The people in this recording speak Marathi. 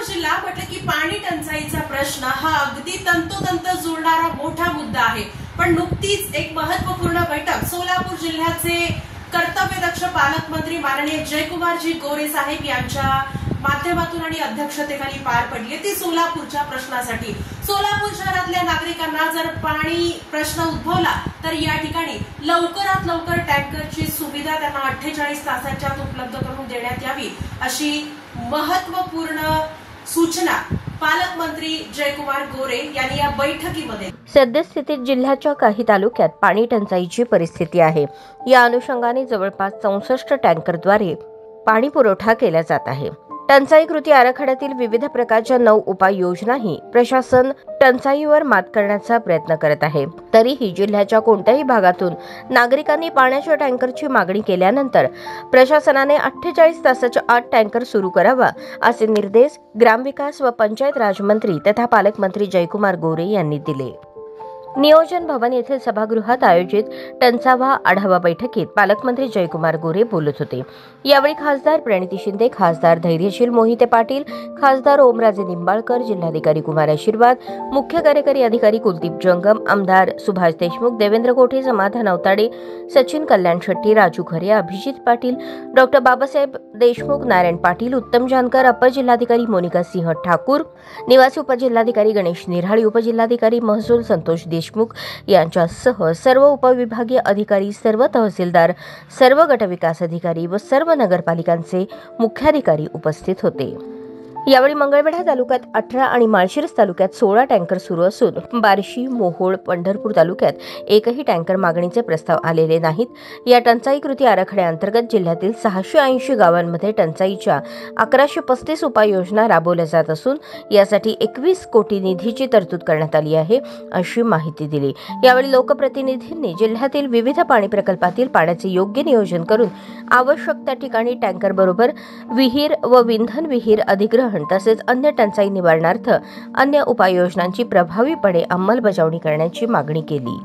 सोलापूर जिल्हा म्हटलं की पाणी टंचाईचा प्रश्न हा अगदी तंतोतंत जुळणारा मोठा मुद्दा आहे। पण नुकतीच एक महत्त्वपूर्ण बैठक सोलापूर जिल्ह्याचे कर्तव्यदक्ष पालकमंत्री माननीय जयकुमारजी गोरे साहेब यांच्या माध्यमातून आणि अध्यक्षतेखाली पार पडली। ती सोलापूरच्या प्रश्नासाठी सोलापूर शहरातल्या नागरिकांना जर पाणी प्रश्न उद्भवला तर या ठिकाणी लवकरात लवकर टँकरची सुविधा त्यांना 48 तासाच्या आत उपलब्ध करून देण्यात यावी अशी महत्त्वपूर्ण सूचना पालकमंत्री जयकुमार गोरे यांनी या बैठकीमध्ये। सद्यस्थितीत जिल्ह्याच्या काही तालुक्यात पाणी टंचाईची परिस्थिती आहे। या अनुषंगाने जवळपास 64 टँकरद्वारे पाणी पुरवठा केला जात आहे। टंचाई कृती आराखड्यातील विविध प्रकारच्या 9 उपाययोजनाही प्रशासन टंचाईवर मात करण्याचा प्रयत्न करत आहे। तरीही जिल्ह्याच्या कोणत्याही भागातून नागरिकांनी पाण्याच्या टँकरची मागणी केल्यानंतर प्रशासनाने 48 तासाच्या आत टँकर सुरू करावा असे निर्देश ग्रामविकास व पंचायत राज मंत्री तथा पालकमंत्री जयकुमार गोरे यांनी दिले। नियोजन भवन येथील सभागृहात आयोजित टंचावा आढावा बैठकीत पालकमंत्री जयकुमार गोरे बोलत होते। यावेळी खासदार प्रणिती शिंदे, खासदार धैर्यशील मोहिते पाटील, खासदार ओमराजे निंबाळकर, जिल्हाधिकारी कुमार आशीर्वाद, मुख्य कार्यकारी अधिकारी कुलदीप जंगम, आमदार सुभाष देशमुख, देवेंद्र कोठे, समाधान अवताडे, सचिन कल्याण शेट्टी, राजू खरे, अभिजित पाटील, डॉक्टर बाबासाहेब देशमुख, नारायण पाटील, उत्तम जानकर, अपर जिल्हाधिकारी मोनिका सिंह ठाकूर, निवासी उपजिल्हाधिकारी गणेश निराळी, उपजिल्हाधिकारी महसूल संतोष देशमुख यांच्यासह सर्व उपविभागीय अधिकारी, सर्व तहसीलदार, सर्व गटविकास अधिकारी व सर्व नगरपालिकांचे मुख्याधिकारी उपस्थित होते। यावेळी मंगळवेढा तालुक्यात 18 आणि माळशिरस तालुक्यात 16 टँकर सुरू असून बार्शी, मोहोळ, पंढरपूर तालुक्यात एकही टँकर मागणीचे प्रस्ताव आलेले नाहीत। या टंचाई कृती आराखड्याअंतर्गत जिल्ह्यातील 680 गावांमध्ये टंचाईच्या 1135 उपाययोजना राबवल्या जात असून यासाठी 21 कोटी निधीची तरतूद करण्यात आली आहे अशी माहिती दिली। यावेळी लोकप्रतिनिधींनी जिल्ह्यातील विविध पाणी प्रकल्पातील पाण्याचे योग्य नियोजन करून आवश्यक त्या ठिकाणी टँकर बरोबर विहीर व विंधन विहीर अधिग्रहण तसेच अन्य टंचाई निवारणार्थ अन्य उपाययोजनांची प्रभावीपणे अंमलबजावणी करण्याची मागणी केली।